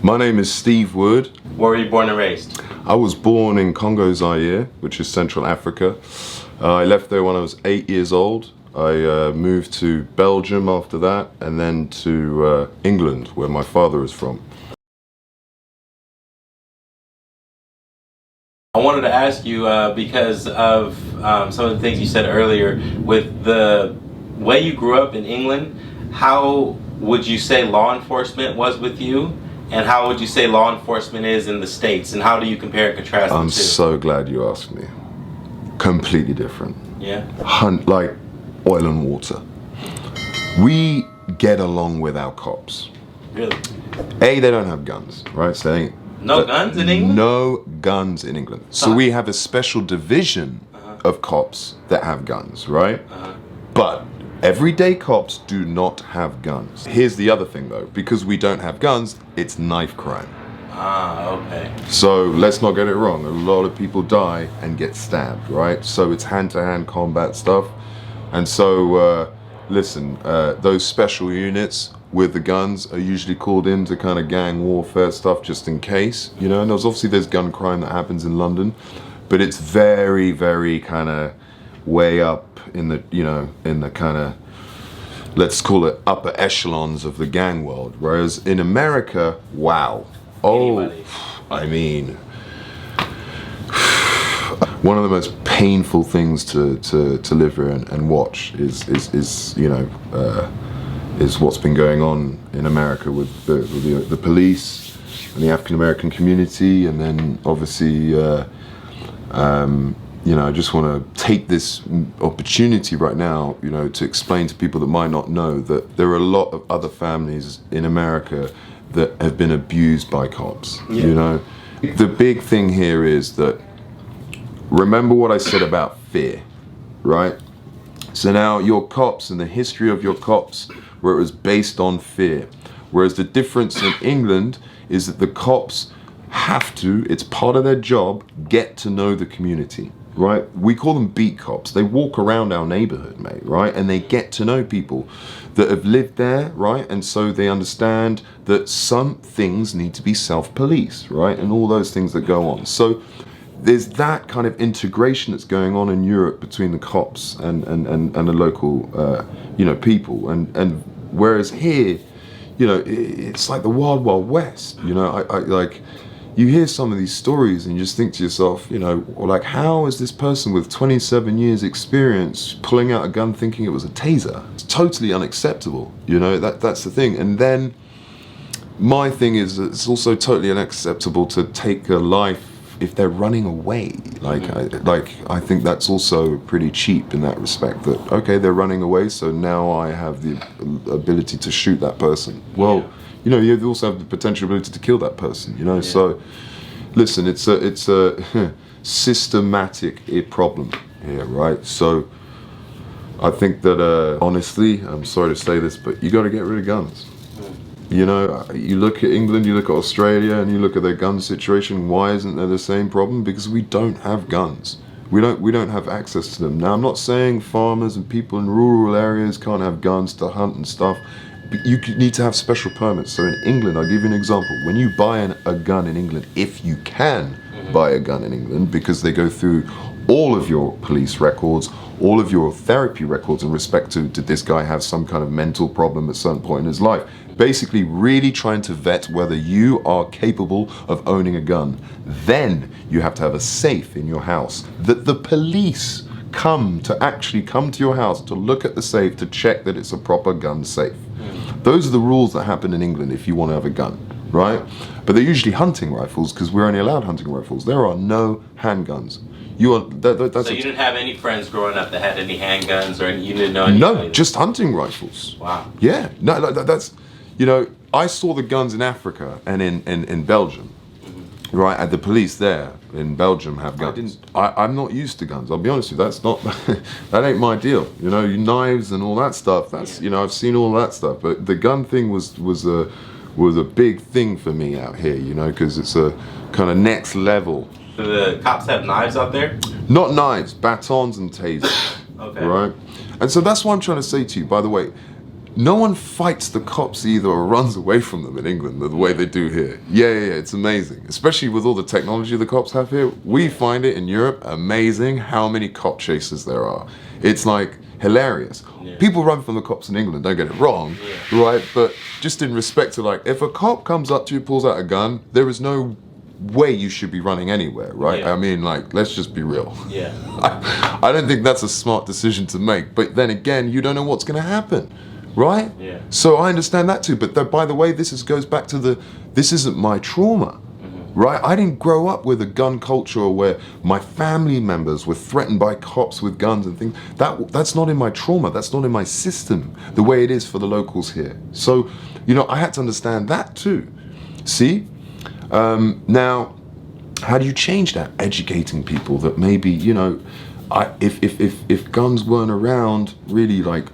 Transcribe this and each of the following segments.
My name is Steve Wood. Where were you born and raised? I was born in Congo, Zaire, which is Central Africa. I left there when I was 8 years old. I moved to Belgium after that, and then to England, where my father is from. I wanted to ask you, because of some of the things you said earlier, with the way you grew up in England, how would you say law enforcement was with you? And how would you say law enforcement is in the States? And how do you compare and contrast the two? I'm so glad you asked me. Completely different. Yeah? Like oil and water. We get along with our cops. Really? They don't have guns, right? So no guns in England? No guns in England. So we have a special division of cops that have guns, right? But everyday cops do not have guns. Here's the other thing though, because we don't have guns, it's knife crime. Ah, okay. So let's not get it wrong. A lot of people die and get stabbed, right? So it's hand-to-hand combat stuff. And so, listen, those special units with the guns are usually called in to kind of gang warfare stuff just in case, you know, and there's gun crime that happens in London, but it's very, very kind of way up in the, you know, in the kind of, let's call it upper echelons of the gang world. Whereas in America, wow. Anybody. I mean, one of the most painful things to live here and watch is you know, is what's been going on in America with the police and the African American community, and then obviously you know, I just want to take this opportunity right now, you know, to explain to people that might not know that there are a lot of other families in America that have been abused by cops. Yeah. You know, the big thing here is that, remember what I said about fear, right? So now your cops and the history of your cops, where it was based on fear. Whereas the difference in England is that the cops have to, it's part of their job, get to know the community, right? We call them beat cops. They walk around our neighborhood, mate, right? And they get to know people that have lived there, right? And so they understand that some things need to be self-police, right? And all those things that go on. So there's that kind of integration that's going on in Europe between the cops and the local, you know, people. And whereas here, you know, it's like the wild, wild west. You know, I like, you hear some of these stories and you just think to yourself, you know, like, how is this person with 27 years experience pulling out a gun thinking it was a taser? It's totally unacceptable. You know, that's the thing. And then my thing is that it's also totally unacceptable to take a life if they're running away. I think that's also pretty cheap in that respect, that, okay, they're running away, so now I have the ability to shoot that person. Well, you know, you also have the potential ability to kill that person, you know? Yeah. So, listen, it's a systematic problem here, right? So, I think that, honestly, I'm sorry to say this, but you gotta get rid of guns. You know, you look at England, you look at Australia, and you look at their gun situation. Why isn't there the same problem? Because we don't have guns. We don't have access to them. Now, I'm not saying farmers and people in rural areas can't have guns to hunt and stuff, but you need to have special permits. So in England, I'll give you an example. When you buy a gun in England, if you can buy a gun in England, because they go through all of your police records, all of your therapy records in respect to, did this guy have some kind of mental problem at a certain point in his life? Basically really trying to vet whether you are capable of owning a gun. Then you have to have a safe in your house that the police actually come to your house to look at the safe to check that it's a proper gun safe. Those are the rules that happen in England if you want to have a gun, right? But they're usually hunting rifles, because we're only allowed hunting rifles. There are no handguns. So you didn't have any friends growing up that had any handguns, or you didn't know any? No, just hunting rifles. Wow. Yeah, no, that's, you know, I saw the guns in Africa and in Belgium, right? And the police there in Belgium have guns. I'm not used to guns, I'll be honest with you. That's not, that ain't my deal. You know, knives and all that stuff, that's, you know, I've seen all that stuff. But the gun thing was a big thing for me out here, you know, because it's a kind of next level. Do the cops have knives out there? Not knives, batons and tasers. Okay. Right? And so that's what I'm trying to say to you, by the way. no one fights the cops either or runs away from them in England the way they do here. Yeah, it's amazing. Especially with all the technology the cops have here. We find it in Europe amazing how many cop chases there are. It's like hilarious. Yeah. People run from the cops in England, don't get it wrong, right? But just in respect to, like, if a cop comes up to you, pulls out a gun, there is no way you should be running anywhere, right? I mean, like, let's just be real. Yeah. I don't think that's a smart decision to make. But then again, you don't know what's going to happen. Right? Yeah. So I understand that too. But by the way, goes back to this isn't my trauma. Right? I didn't grow up with a gun culture where my family members were threatened by cops with guns and things. That's not in my trauma. That's not in my system the way it is for the locals here. So, I had to understand that too. See? Now, how do you change that? Educating people that maybe, if guns weren't around, really, like,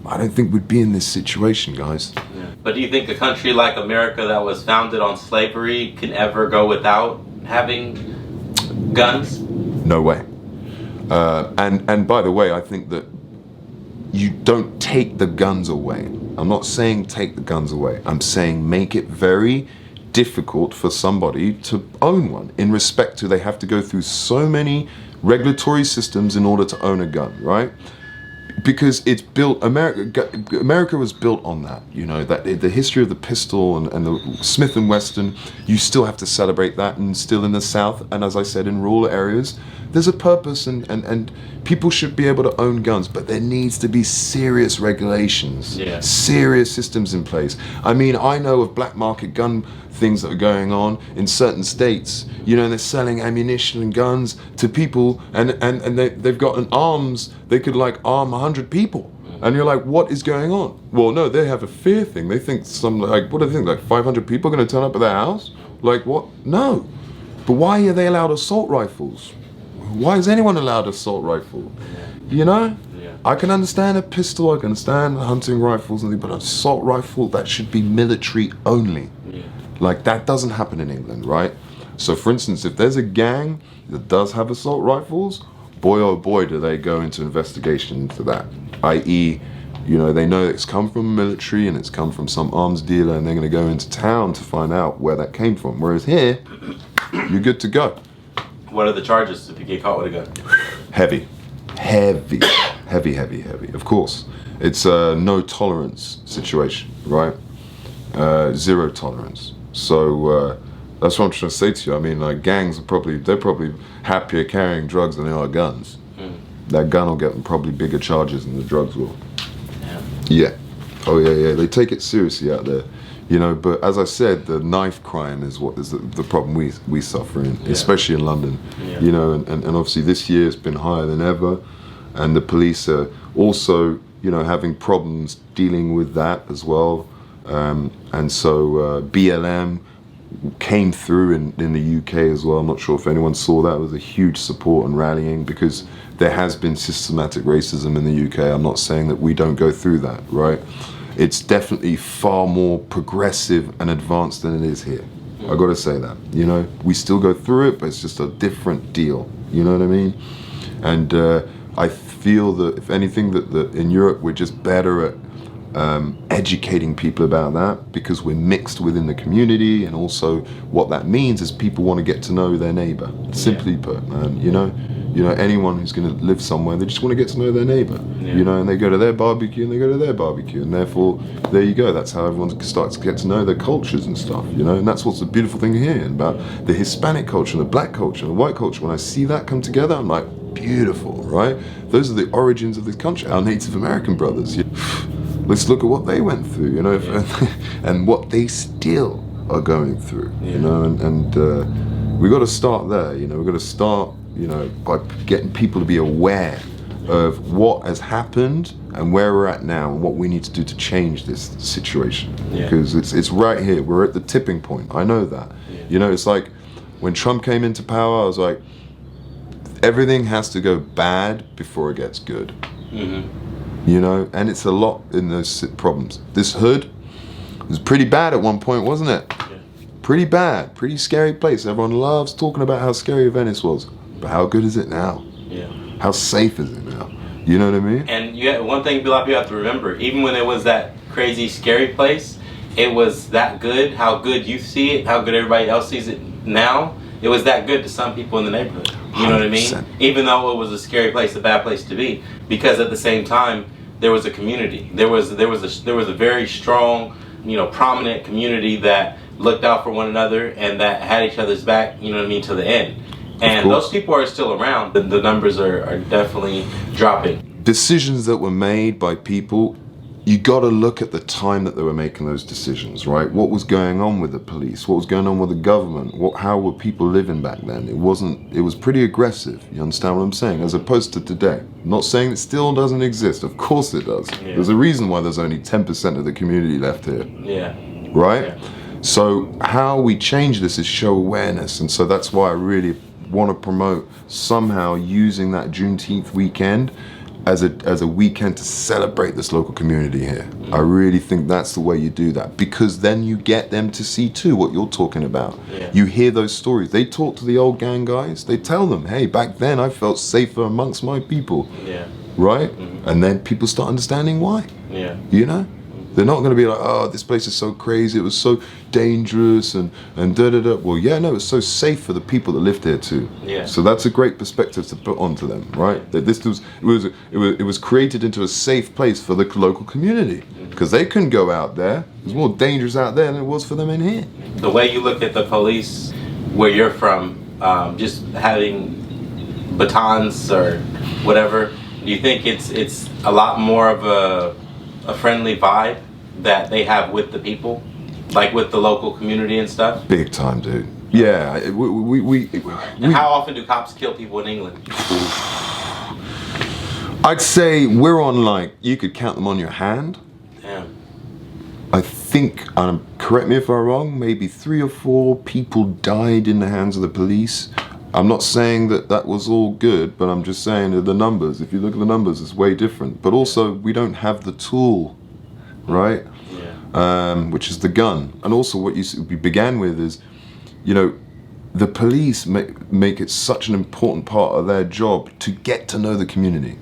I don't think we'd be in this situation, guys. Yeah. But do you think a country like America that was founded on slavery can ever go without having guns? No way. And by the way, I think that you don't take the guns away. I'm not saying take the guns away. I'm saying make it very difficult for somebody to own one, in respect to they have to go through so many regulatory systems in order to own a gun, right? Because it's built, America was built on that, that the history of the pistol and the Smith & Wesson, you still have to celebrate that, and still in the South, and as I said, in rural areas, there's a purpose, and people should be able to own guns, but there needs to be serious regulations, serious systems in place. I mean, I know of black market gun things that are going on in certain states, and they're selling ammunition and guns to people, and they've got an arms, they could like arm 100 people. And you're like, what is going on? Well, no, they have a fear thing. They think what do they think, like 500 people are going to turn up at their house? Like what? No. But why are they allowed assault rifles? Why is anyone allowed an assault rifle? I can understand a pistol, I can understand hunting rifles, but an assault rifle, that should be military only. Like, that doesn't happen in England, right? So for instance, if there's a gang that does have assault rifles, boy oh boy do they go into investigation into that. I.e., they know it's come from military and it's come from some arms dealer, and they're going to go into town to find out where that came from. Whereas here, you're good to go. What are the charges if you get caught with a gun? Heavy. Of course. It's a no tolerance situation, right? Zero tolerance. So that's what I'm trying to say to you. I mean, like, gangs they're probably happier carrying drugs than they are guns. That gun will get them probably bigger charges than the drugs will. Yeah. Oh yeah. They take it seriously out there. But as I said, the knife crime is what is the problem we suffer in, especially in London. And obviously this year it's been higher than ever, and the police are also, having problems dealing with that as well. And so BLM came through in the UK as well. I'm not sure if anyone saw that. It was a huge support and rallying, because there has been systematic racism in the UK. I'm not saying that we don't go through that, right? It's definitely far more progressive and advanced than it is here. I got to say that. We still go through it, but it's just a different deal. You know what I mean? And I feel that, if anything, that in Europe we're just better at educating people about that, because we're mixed within the community, and also what that means is people want to get to know their neighbor. Simply put, man, anyone who's going to live somewhere, they just want to get to know their neighbor, and they go to their barbecue and they go to their barbecue, and therefore there you go, that's how everyone starts to get to know their cultures and stuff, and that's what's the beautiful thing here about the Hispanic culture, the black culture, the white culture. When I see that come together, I'm like, beautiful, right? Those are the origins of this country, our Native American brothers. Let's look at what they went through, and what they still are going through, and we got to start there, we got to start, by getting people to be aware of what has happened and where we're at now, and what we need to do to change this situation, because it's right here. We're at the tipping point. I know that. It's like when Trump came into power, I was like, everything has to go bad before it gets good. And it's a lot in those problems. This hood was pretty bad at one point, wasn't it? Pretty bad, pretty scary place. Everyone loves talking about how scary Venice was, but how good is it now? How safe is it now? You know what I mean? And one thing a lot of people have to remember, even when it was that crazy, scary place, it was that good. How good you see it, how good everybody else sees it now. It was that good to some people in the neighborhood. You know what I mean? 100%. Even though it was a scary place, a bad place to be, because at the same time there was a community. There was a very strong, prominent community that looked out for one another and that had each other's back. You know what I mean, to the end. And those people are still around. The numbers are definitely dropping. Decisions that were made by people, you got to look at the time that they were making those decisions, right? What was going on with the police? What was going on with the government? How were people living back then? It was pretty aggressive. You understand what I'm saying? As opposed to today. I'm not saying it still doesn't exist. Of course it does. Yeah. There's a reason why there's only 10% of the community left here. Yeah. Right? Yeah. So how we change this is show awareness. And so that's why I really want to promote somehow using that Juneteenth weekend as a weekend to celebrate this local community here. I really think that's the way you do that, because then you get them to see too what you're talking about. Yeah. You hear those stories. They talk to the old gang guys. They tell them, hey, back then I felt safer amongst my people. Yeah. Right? And then people start understanding why. Yeah. You know? They're not going to be like, oh, this place is so crazy, it was so dangerous and da-da-da. Well, yeah, no, it's so safe for the people that lived here too. Yeah. So that's a great perspective to put onto them, right? That it was created into a safe place for the local community, because they couldn't go out there. It was more dangerous out there than it was for them in here. The way you look at the police where you're from, just having batons or whatever, do you think it's a lot more of a friendly vibe that they have with the people, like with the local community and stuff? Big time, dude. Yeah, And how often do cops kill people in England? I'd say we're on, like, you could count them on your hand. Damn. I think, correct me if I'm wrong, maybe 3 or 4 people died in the hands of the police. I'm not saying that was all good, but I'm just saying that the numbers, if you look at the numbers, it's way different. But also, we don't have the tool, right? Yeah. Which is the gun. And also what we began with is, the police make it such an important part of their job to get to know the community,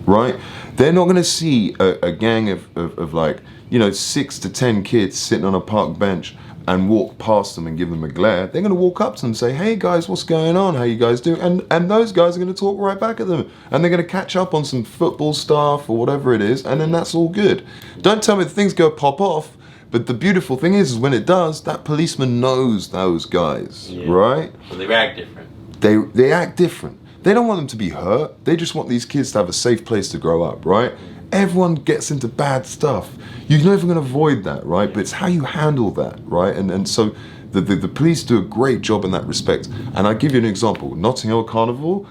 right? They're not going to see a gang of like, 6 to 10 kids sitting on a park bench and walk past them and give them a glare. They're going to walk up to them and say, hey guys, what's going on? How you guys doing? And those guys are going to talk right back at them. And they're going to catch up on some football stuff or whatever it is. And then that's all good. Don't tell me things go pop off. But the beautiful thing is when it does, that policeman knows those guys, right? So they act different. They act different. They don't want them to be hurt. They just want these kids to have a safe place to grow up, right? Everyone gets into bad stuff. You're never going to avoid that, right? But it's how you handle that, right? And so the police do a great job in that respect. And I'll give you an example. Notting Hill Carnival,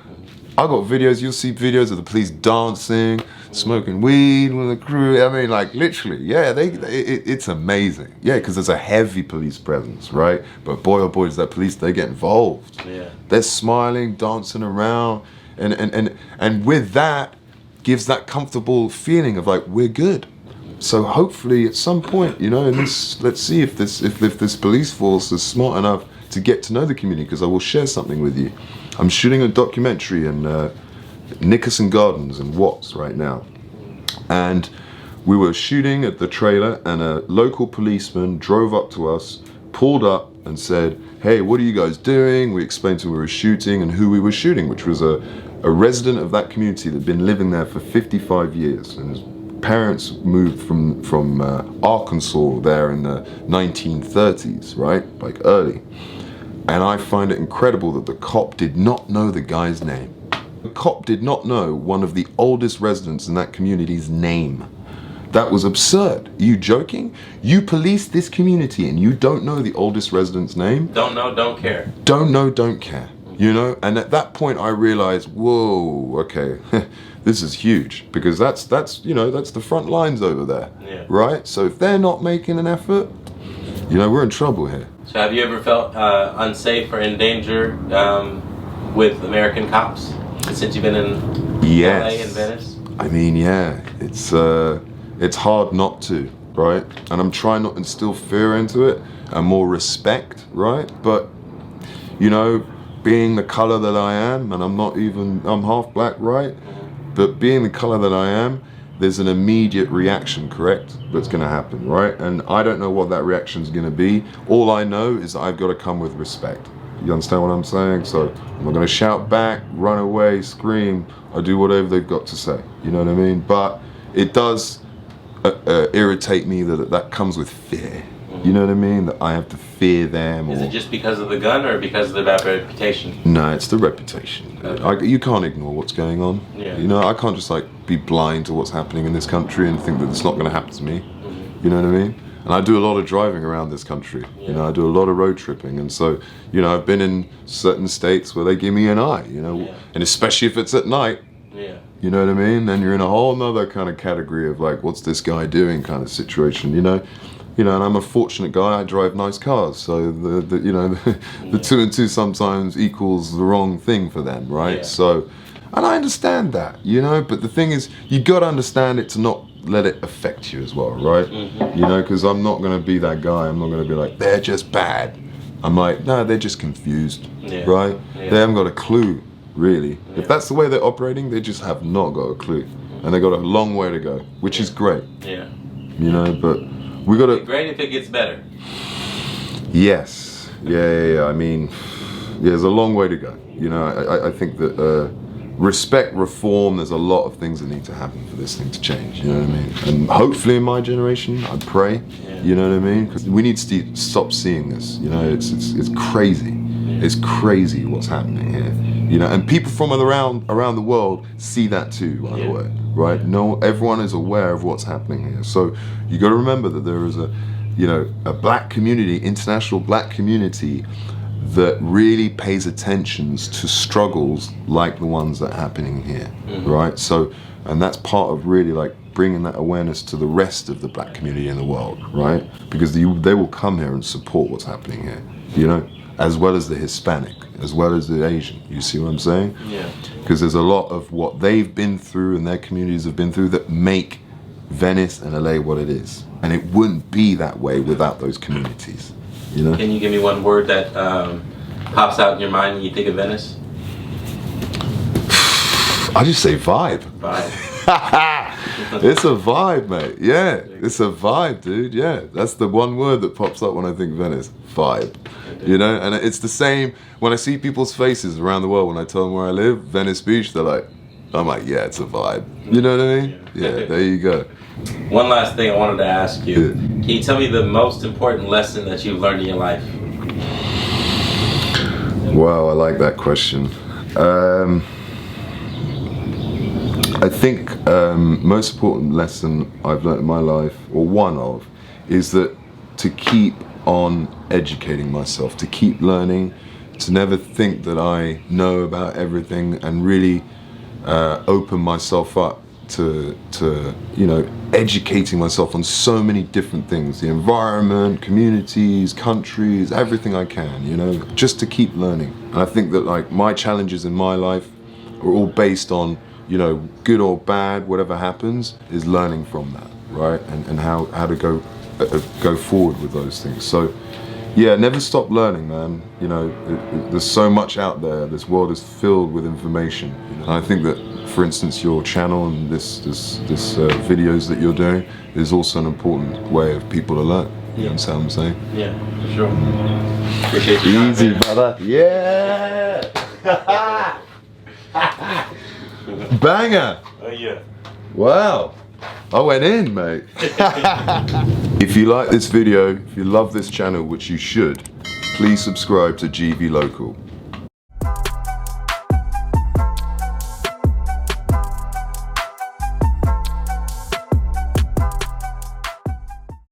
I got videos, you'll see videos of the police dancing, smoking weed with the crew. I mean, like, literally, yeah, it's amazing. Yeah, because there's a heavy police presence, right? But boy, oh boy, does that police, they get involved. Yeah. They're smiling, dancing around, and with that, gives that comfortable feeling of like, we're good. So hopefully at some point, let's see if this police force is smart enough to get to know the community, because I will share something with you. I'm shooting a documentary in Nickerson Gardens in Watts right now. And we were shooting at the trailer, and a local policeman drove up to us, pulled up and said, hey, what are you guys doing? We explained to him we were shooting and who we were shooting, which was a resident of that community that had been living there for 55 years. And his parents moved from Arkansas there in the 1930s, right? Like early. And I find it incredible that the cop did not know the guy's name. The cop did not know one of the oldest residents in that community's name. That was absurd. Are you joking? You police this community and you don't know the oldest resident's name? Don't know, don't care. Don't know, don't care. And at that point I realized, whoa, okay, this is huge, because that's the front lines over there, right? So if they're not making an effort, we're in trouble here. So have you ever felt unsafe or in danger with American cops since you've been in LA and Venice? I mean, yeah, it's hard not to, right? And I'm trying not to instill fear into it and more respect, right? But, being the color that I am, and I'm half black, right? But being the color that I am, there's an immediate reaction, correct? That's going to happen, right? And I don't know what that reaction is going to be. All I know is that I've got to come with respect. You understand what I'm saying? So I'm not going to shout back, run away, scream, or do whatever they've got to say. You know what I mean? But it does irritate me that comes with fear. You know what I mean? That I have to fear them. Is it just because of the gun or because of the bad reputation? No, it's the reputation. Okay. You can't ignore what's going on. Yeah. You know, I can't just like be blind to what's happening in this country and think that it's not going to happen to me. You know what I mean? And I do a lot of driving around this country. Yeah. You know, I do a lot of road tripping, and so, you know, I've been in certain states where they give me an eye. You know, and especially if it's at night. Yeah. You know what I mean? Then you're in a whole nother kind of category of like, what's this guy doing kind of situation. You know. You know, and I'm a fortunate guy. I drive nice cars, so the you know the 2 and 2 sometimes equals the wrong thing for them, right? Yeah. So, and I understand that, you know. But the thing is, you got to understand it to not let it affect you as well, right? You know, because I'm not gonna be that guy. I'm not gonna be like they're just bad. I'm like, no, they're just confused, right? They haven't got a clue, really. If that's the way they're operating, they just have not got a clue, and they got a long way to go, which is great. Yeah. You know, but. We gotta. Great if it gets better. Yes. Yeah. I mean, there's a long way to go. You know, I think that respect, reform. There's a lot of things that need to happen for this thing to change. You know what I mean? And hopefully, in my generation, I pray. You know what I mean? Because we need to stop seeing this. You know, it's crazy. It's crazy what's happening here. You know, and people from around the world see that too, by the way, right? No, everyone is aware of what's happening here. So you got to remember that there is a black community, international black community, that really pays attention to struggles like the ones that are happening here, right? So, and that's part of really like bringing that awareness to the rest of the black community in the world, right? Because they will come here and support what's happening here, you know? As well as the Hispanic, as well as the Asian. You see what I'm saying? Yeah. Because there's a lot of what they've been through and their communities have been through that make Venice and LA what it is. And it wouldn't be that way without those communities. You know? Can you give me one word that pops out in your mind when you think of Venice? I just say vibe. Vibe. It's a vibe, mate. Yeah, it's a vibe, dude. Yeah, that's the one word that pops up when I think Venice. Vibe. You know, and it's the same when I see people's faces around the world. When I tell them where I live, Venice Beach, I'm like, yeah, it's a vibe. You know what I mean? Yeah, there you go. One last thing I wanted to ask you. Can you tell me the most important lesson that you've learned in your life? Wow, I like that question. I think most important lesson I've learned in my life, or one of, is that to keep on educating myself, to keep learning, to never think that I know about everything, and really open myself up to you know, educating myself on so many different things, the environment, communities, countries, everything I can, you know, just to keep learning. And I think that like my challenges in my life are all based on, you know, good or bad, whatever happens, is learning from that, right? And how to go forward with those things. So yeah, never stop learning, man. You know, there's so much out there. This world is filled with information. You know? And I think that, for instance, your channel and this videos that you're doing is also an important way of people to learn. You understand what I'm saying? Yeah, for sure. Appreciate you. Easy, brother. Yeah. Banger. Oh yeah. Wow. I went in, mate. If you like this video, if you love this channel, which you should, please subscribe to GV Local.